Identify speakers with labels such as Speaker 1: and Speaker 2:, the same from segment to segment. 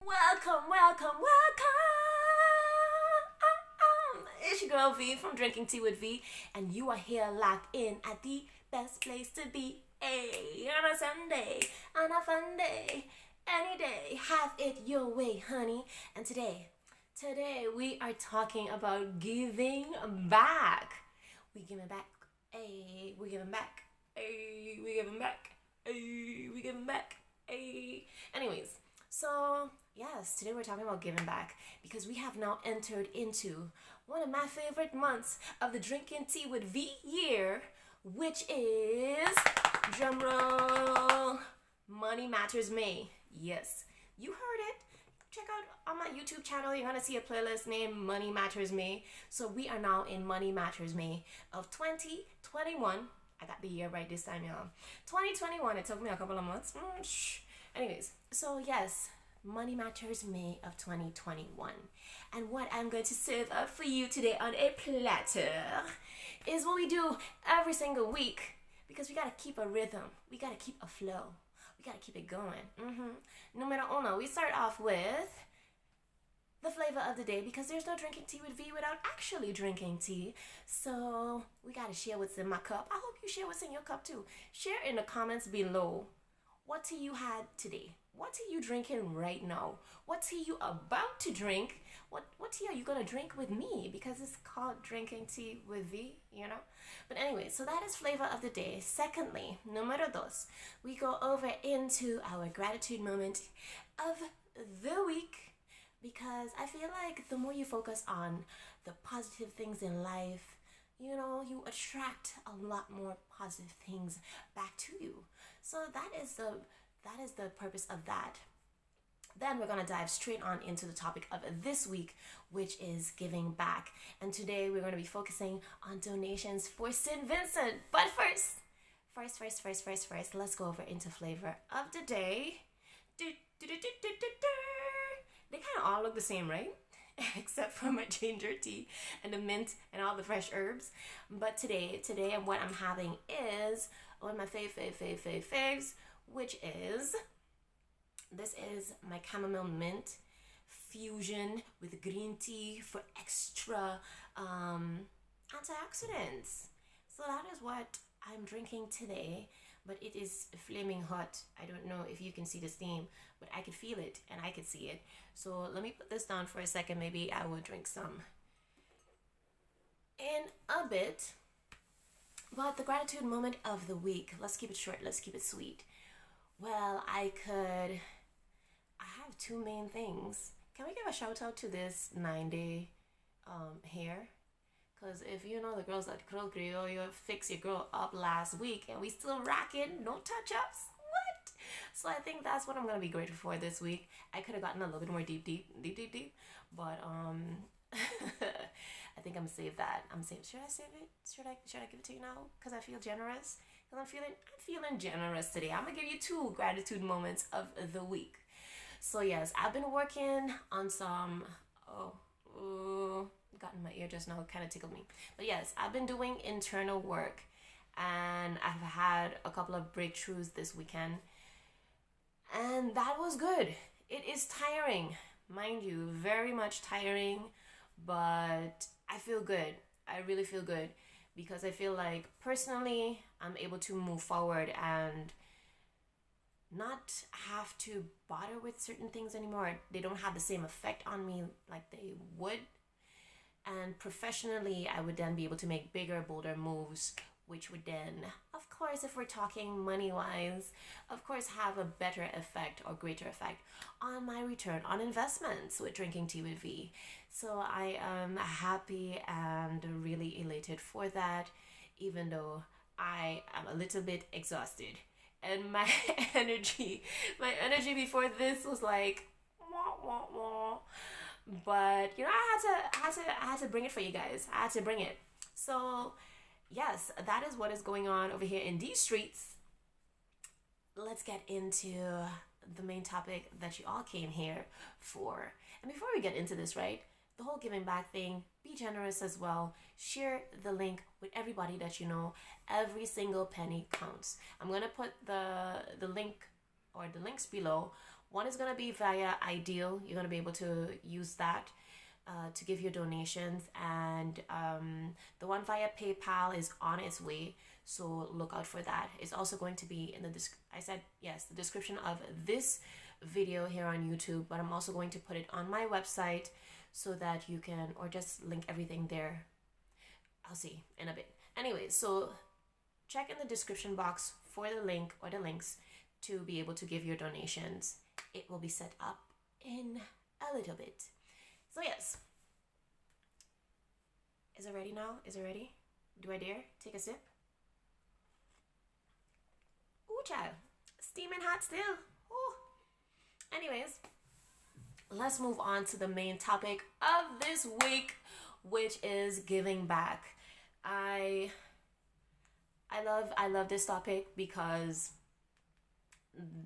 Speaker 1: Welcome, welcome, welcome. It's your girl V from Drinking Tea with V, and you are here locked in at the best place to be. Hey, on a Sunday, on a fun day, any day, have it your way, honey. And today we are talking about giving back. We giving back. Hey, we giving back. Hey, we giving back. Hey, we giving back. Hey. Anyways, so yes, today we're talking about giving back because we have now entered into one of my favorite months of the Drinking Tea with V year, which is, drumroll, Money Matters May. Yes, you heard it. Check out on my YouTube channel, you're gonna see a playlist named Money Matters May. So we are now in Money Matters May of 2021. I got the year right this time, y'all. 2021, it took me a couple of months. Anyways, so yes, Money Matters May of 2021. And what I'm going to serve up for you today on a platter is what we do every single week, because we gotta keep a rhythm, we gotta keep a flow, we gotta keep it going. Numero uno, we start off with the flavor of the day, because there's no drinking tea with V without actually drinking tea. So we gotta share what's in my cup. I hope you share what's in your cup too. Share in the comments below what tea you had today. What tea you drinking right now? What tea you about to drink? What tea are you gonna drink with me? Because it's called Drinking Tea with V, you know? But anyway, so that is flavor of the day. Secondly, numero dos, we go over into our gratitude moment of the week, because I feel like the more you focus on the positive things in life, you know, you attract a lot more positive things back to you. So that is the purpose of that. Then we're going to dive straight on into the topic of this week, which is giving back. And today we're going to be focusing on donations for St Vincent. But first, let's go over into flavor of the day. They kind of all look the same, right? Except for my ginger tea and the mint and all the fresh herbs. But today what I'm having is one of my faves, which is, this is my chamomile mint fusion with green tea for extra antioxidants. So that is what I'm drinking today, but it is flaming hot. I don't know if you can see the steam, but I could feel it and I could see it. So let me put this down for a second. Maybe I will drink some in a bit. But the gratitude moment of the week, let's keep it short, let's keep it sweet. Well, I have two main things. Can we give a shout out to this 9-day hair? Because if you know the girls at Curl Creole, you fix your girl up last week and we still rocking, no touch-ups. What? So I think that's what I'm going to be grateful for this week. I could have gotten a little bit more deep. But I think I'm gonna save that. Should I save it? Should I give it to you now? Because I feel generous. Because I'm feeling generous today. I'm gonna give you two gratitude moments of the week. So yes, I've been working on some. Got in my ear just now. It kind of tickled me. But yes, I've been doing internal work, and I've had a couple of breakthroughs this weekend, and that was good. It is tiring, mind you, very much tiring, but I feel good. I really feel good, because I feel like personally I'm able to move forward and not have to bother with certain things anymore. They don't have the same effect on me like they would. And professionally, I would then be able to make bigger, bolder moves, which would then, of course, if we're talking money-wise, of course, have a better effect or greater effect on my return on investments with Drinking Tea with V. So I am happy and really elated for that, even though I am a little bit exhausted. And my energy before this was like, wah, wah, wah. But, you know, I had to bring it for you guys. I had to bring it. So yes, that is what is going on over here in these streets. Let's get into the main topic that you all came here for. And before we get into this, right, the whole giving back thing, be generous as well. Share the link with everybody that you know. Every single penny counts. I'm going to put the link or the links below One is going to be via Ideal. You're going to be able to use that to give your donations, and the one via PayPal is on its way, so look out for that. It's also going to be in the the description of this video here on YouTube, but I'm also going to put it on my website so that you can, or just link everything there. I'll see in a bit. Anyway, so check in the description box for the link or the links to be able to give your donations. It will be set up in a little bit. So yes. Is it ready now? Is it ready? Do I dare take a sip? Ooh, child. Steaming hot still. Ooh. Anyways, let's move on to the main topic of this week, which is giving back. I love this topic because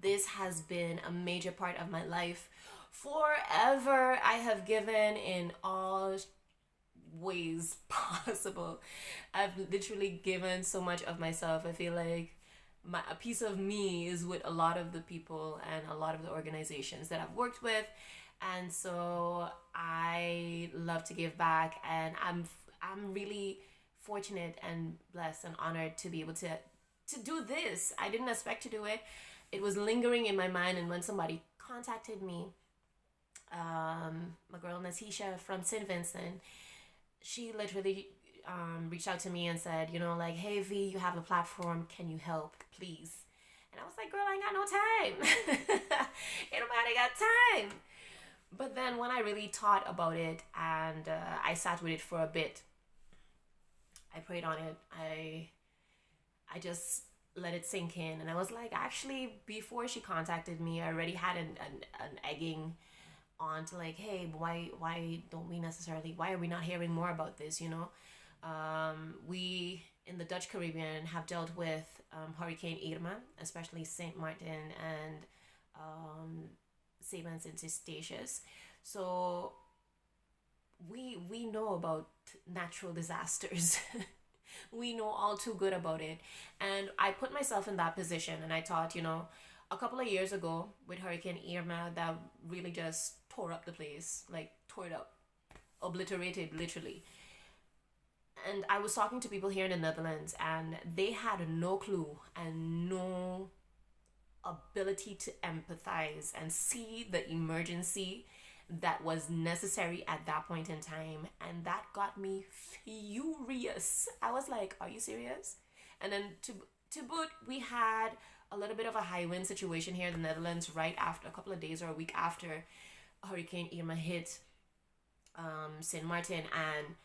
Speaker 1: this has been a major part of my life. Forever, I have given in all ways possible. I've literally given so much of myself. I feel like a piece of me is with a lot of the people and a lot of the organizations that I've worked with, and so I love to give back, and I'm really fortunate and blessed and honored to be able to do this. I didn't expect to do it. It was lingering in my mind, and when somebody contacted me, my girl Natisha from St Vincent, she literally reached out to me and said, you know, like, hey V, you have a platform, can you help, please? And I was like, girl, I ain't got no time. Ain't nobody got time. But then when I really thought about it and I sat with it for a bit, I prayed on it. I just let it sink in, and I was like, actually, before she contacted me, I already had an egging on to like, hey, why are we not hearing more about this, you know? We in the Dutch Caribbean have dealt with Hurricane Irma, especially St. Martin and St Vincent Eustatius. So we know about natural disasters. We know all too good about it. And I put myself in that position, and I thought, you know, a couple of years ago with Hurricane Irma, that really just tore up the place, like tore it up, obliterated literally. And I was talking to people here in the Netherlands, and they had no clue and no ability to empathize and see the emergency that was necessary at that point in time. And that got me furious. I was like, are you serious? And then to boot, we had a little bit of a high wind situation here in the Netherlands right after, a couple of days or a week after Hurricane Irma hit St. Martin. And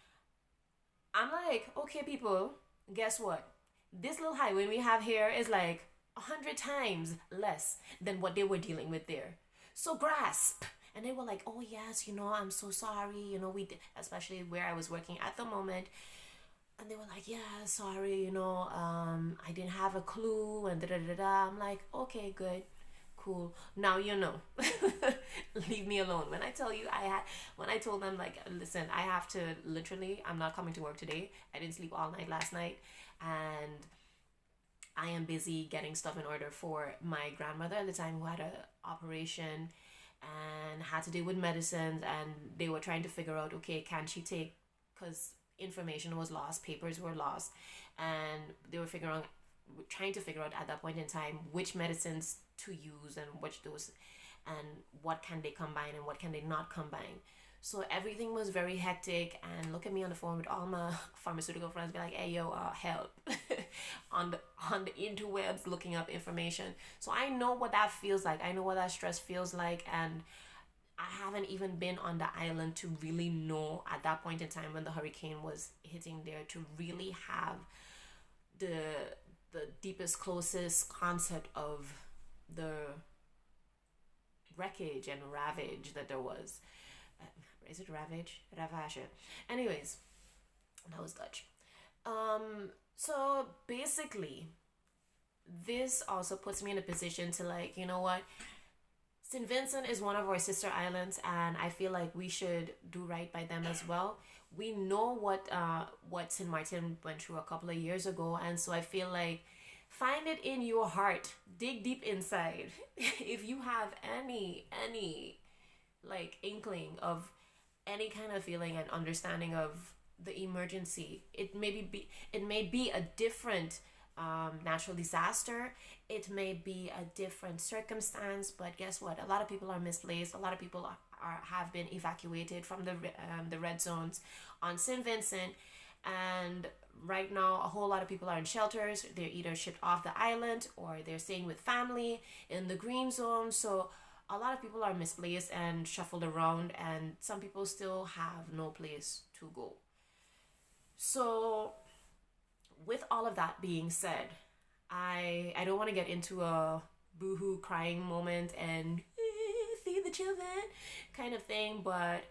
Speaker 1: I'm like, okay, people, guess what? This little high wind we have here is like 100 times less than what they were dealing with there. So grasp. And they were like, oh yes, you know, I'm so sorry, you know, we did, especially where I was working at the moment. And they were like, yeah, sorry, you know, I didn't have a clue and da-da-da-da. I'm like, okay, good, cool. Now you know. Leave me alone. When I tell you, when I told them, like, listen, I have to literally, I'm not coming to work today. I didn't sleep all night last night. And I am busy getting stuff in order for my grandmother at the time, who had an operation and had to deal with medicines, and they were trying to figure out, okay, can she take, because information was lost, papers were lost, and they were trying to figure out at that point in time which medicines to use and which dose, and what can they combine and what can they not combine. So everything was very hectic, and look at me on the phone with all my pharmaceutical friends, be like, hey yo, help. on the interwebs looking up information. So I know what that feels like. I know what that stress feels like, and I haven't even been on the island to really know at that point in time when the hurricane was hitting there, to really have the deepest, closest concept of the wreckage and ravage that there was. Is it ravage? Ravage. Anyways, that was Dutch. So basically, this also puts me in a position to, like, you know what? St. Vincent is one of our sister islands, and I feel like we should do right by them as well. We know what St. Martin went through a couple of years ago, and so I feel like Find it in your heart. Dig deep inside. If you have any like inkling of any kind of feeling and understanding of the emergency, it may be a different natural disaster. It may be a different circumstance, but guess what? A lot of people are misplaced. A lot of people have been evacuated from the red zones on St Vincent, and right now a whole lot of people are in shelters. They're either shipped off the island or they're staying with family in the green zone. So a lot of people are misplaced and shuffled around, and some people still have no place to go. So with all of that being said, I don't want to get into a boohoo crying moment and feed the children kind of thing, but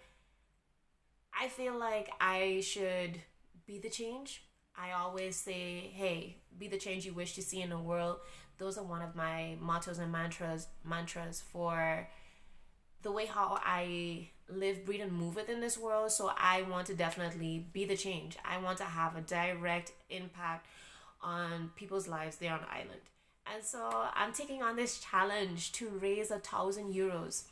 Speaker 1: I feel like I should be the change. I always say, hey, be the change you wish to see in the world. Those are one of my mottos and mantras for the way how I live, breathe, and move within this world. So I want to definitely be the change. I want to have a direct impact on people's lives there on the island. And so I'm taking on this challenge to raise €1,000.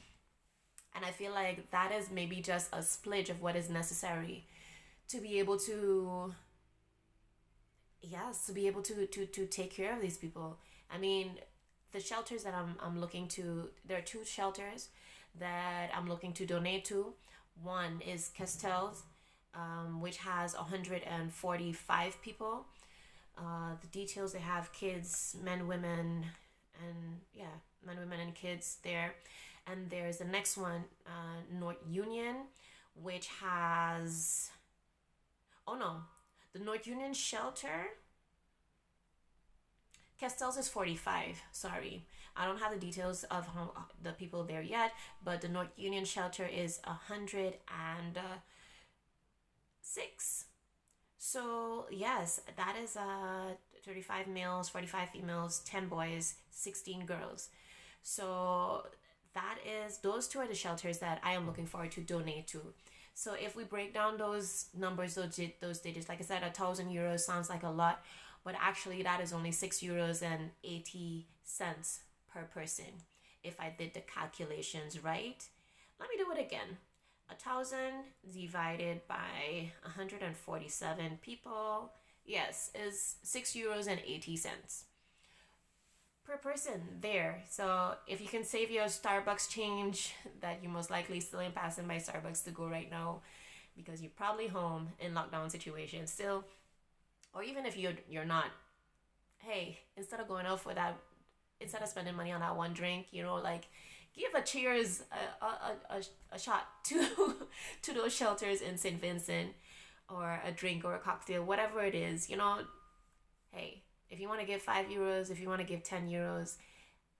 Speaker 1: And I feel like that is maybe just a splitge of what is necessary to be able to, yes, to be able to take care of these people. I mean, the shelters that I'm looking to, there are two shelters that I'm looking to donate to. One is Castells, which has 145 people. The details, they have kids, men, women, and yeah, men, women, and kids there. And there's the next one, North Union, which has, oh no, the North Union shelter, Castells is 45, sorry. I don't have the details of how the people there yet, but the North Union shelter is 106. So yes, that is 35 males, 45 females, 10 boys, 16 girls. So that is, those two are the shelters that I am looking forward to donate to. So if we break down those numbers, those digits, like I said, €1,000 sounds like a lot, but actually that is only €6.80 per person. If I did the calculations right, let me do it again. 1,000 divided by 147 people, yes, is €6.80 per person there. So if you can save your Starbucks change that you most likely still ain't passing by Starbucks to go right now because you're probably home in lockdown situation still, or even if you're not, hey, instead of going out for that, instead of spending money on that one drink, like give a cheers, a shot to to those shelters in St. Vincent, or a drink or a cocktail, whatever it is, hey, if you want to give €5, if you want to give €10,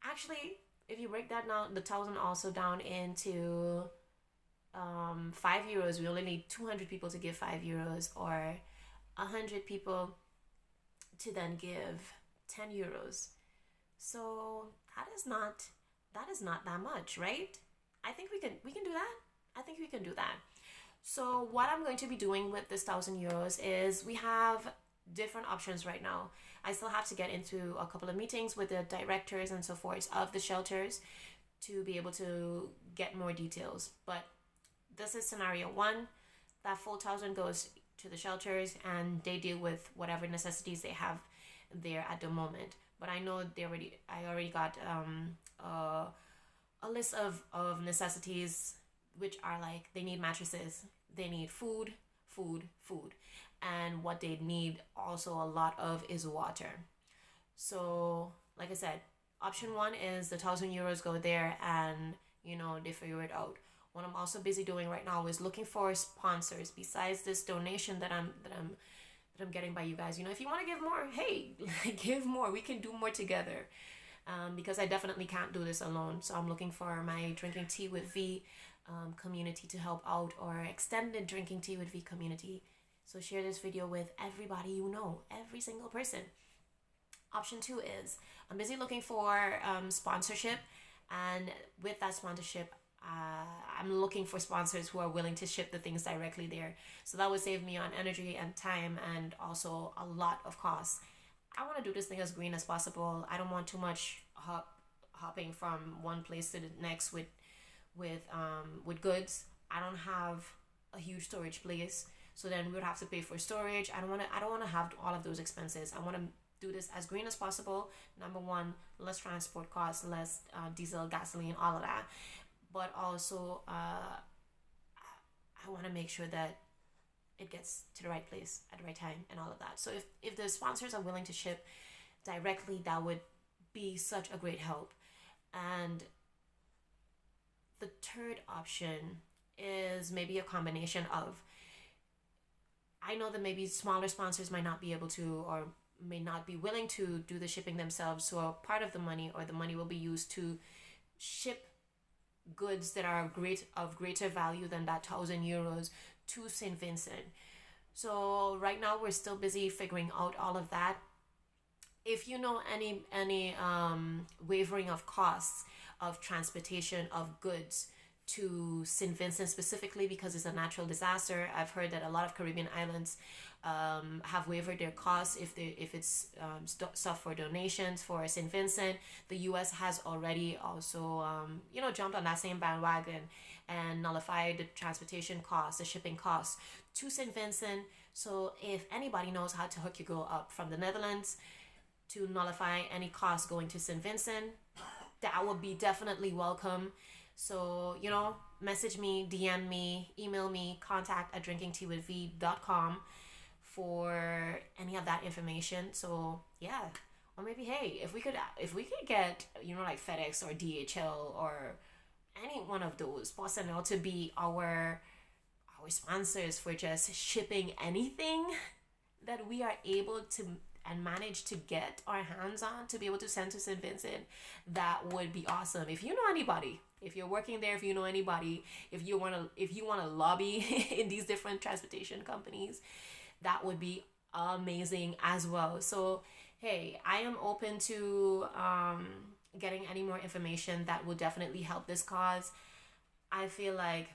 Speaker 1: actually, if you break that down, the 1,000 also down into €5, we only need 200 people to give €5, or 100 people to then give €10. So that is not that much, right? I think we can do that. I think we can do that. So what I'm going to be doing with this €1,000 is, we have different options right now. I still have to get into a couple of meetings with the directors and so forth of the shelters to be able to get more details. But this is scenario one. That full 1,000 goes to the shelters and they deal with whatever necessities they have there at the moment. But I know I already got a list of necessities, which are like, they need mattresses, they need food. And what they need also a lot of is water. So like I said, option one is the €1,000 go there and they figure it out. What I'm also busy doing right now is looking for sponsors besides this donation that I'm getting by you guys. If you want to give more, hey, give more. We can do more together. Because I definitely can't do this alone. So I'm looking for my Drinking Tea with V community to help out, or extended Drinking Tea with V community. So share this video with everybody you know, every single person. Option two is, I'm busy looking for sponsorship, and with that sponsorship, I'm looking for sponsors who are willing to ship the things directly there. So that would save me on energy and time, and also a lot of costs. I want to do this thing as green as possible. I don't want too much hopping from one place to the next with goods. I don't have a huge storage place, so then we would have to pay for storage. I don't want to have all of those expenses. I want to do this as green as possible. Number one, less transport costs, less diesel, gasoline, all of that. But also, I want to make sure that it gets to the right place at the right time and all of that. So if the sponsors are willing to ship directly, that would be such a great help. And the third option is maybe a combination of, I know that maybe smaller sponsors might not be able to or may not be willing to do the shipping themselves. So a part of the money or the money will be used to ship goods that are of greater value than that €1,000 to St. Vincent. So right now we're still busy figuring out all of that. If you know any wavering of costs of transportation of goods to St. Vincent specifically because it's a natural disaster, I've heard that a lot of Caribbean islands have waived their costs if it's stuff for donations for St. Vincent. The U.S. has already also jumped on that same bandwagon and nullified the transportation costs, the shipping costs to St. Vincent. So if anybody knows how to hook your girl up from the Netherlands to nullify any costs going to St. Vincent, that would be definitely welcome. So, message me, DM me, email me, contact@drinkingteawithv.com for any of that information. So, yeah. Or maybe, hey, if we could get, like FedEx or DHL or any one of those personnel to be our sponsors for just shipping anything that we are able to and manage to get our hands on to be able to send to St. Vincent, that would be awesome. If you know anybody, if you're working there, if you know anybody, if you want to lobby in these different transportation companies, that would be amazing as well. So, hey, I am open to getting any more information that will definitely help this cause. I feel like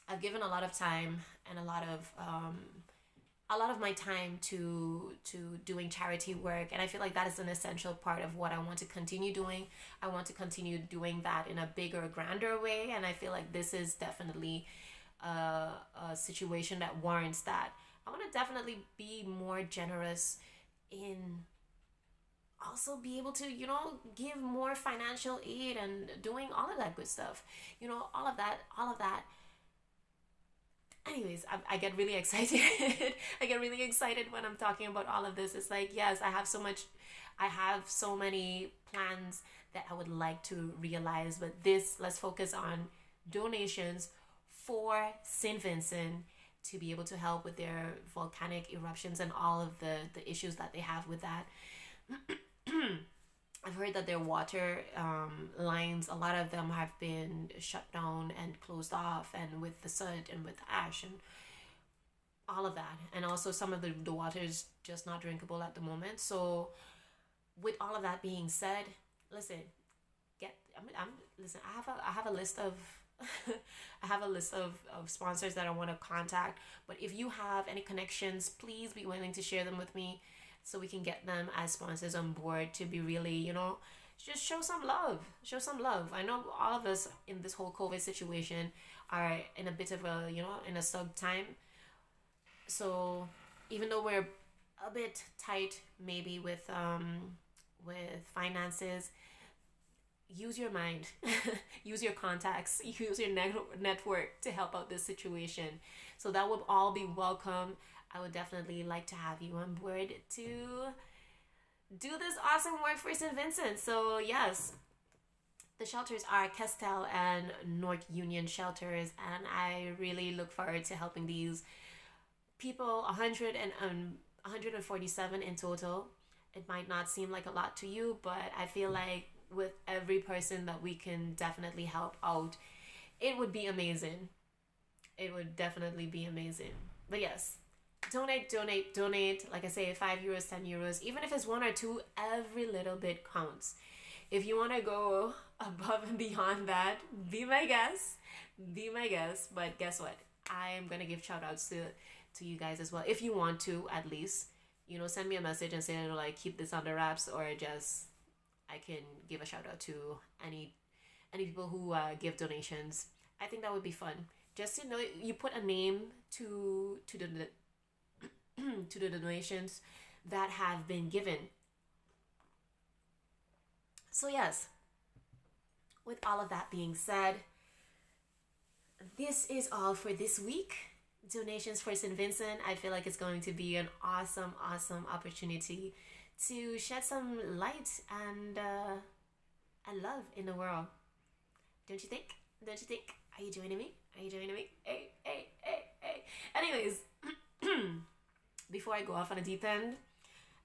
Speaker 1: I've given a lot of time and a lot of my time to doing charity work, and I feel like that is an essential part of what I want to continue doing. I want to continue doing that in a bigger, grander way, and I feel like this is definitely a situation that warrants that. I want to definitely be more generous in also be able to, give more financial aid and doing all of that good stuff. All of that. Anyways, I get really excited. I get really excited when I'm talking about all of this. It's like, yes, I have so many plans that I would like to realize, but let's focus on donations for St. Vincent to be able to help with their volcanic eruptions and all of the issues that they have with that. I've heard that their water lines, a lot of them have been shut down and closed off, and with the soot and with the ash and all of that. And also some of the water is just not drinkable at the moment. So with all of that being said, listen, I have a list of I have a list of sponsors that I want to contact. But if you have any connections, please be willing to share them with me, so we can get them as sponsors on board to be really, just show some love. I know all of us in this whole COVID situation are in a bit of a, in a sub time. So even though we're a bit tight maybe with finances, use your mind, use your contacts, use your network to help out this situation. So that would all be welcome. I would definitely like to have you on board to do this awesome work for St. Vincent. So yes, the shelters are Kestel and North Union shelters, and I really look forward to helping these people, 147 in total. It might not seem like a lot to you, but I feel like with every person that we can definitely help out, it would be amazing. It would definitely be amazing. But yes, donate. Like I say, €5, €10, even if it's 1 or 2, every little bit counts. If you want to go above and beyond that, be my guest. But guess what? I am going to give shout outs to you guys as well. If you want to, at least, you know, send me a message and say, you know, like, keep this under wraps, or just I can give a shout out to any people who give donations. I think that would be fun. Just to know, you put a name to the to the donations that have been given. So yes, with all of that being said, this is all for this week. Donations for St. Vincent. I feel like it's going to be an awesome opportunity to shed some light and love in the world. Don't you think? Don't you think? Are you joining me? Are you joining me? Hey. Anyways, before I go off on a deep end,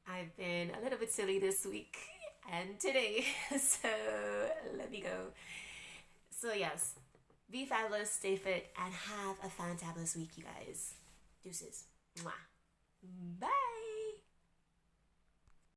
Speaker 1: I've been a little bit silly this week and today, so let me go. So yes, be fabulous, stay fit, and have a fantabulous week, you guys. Deuces. Mwah. Bye.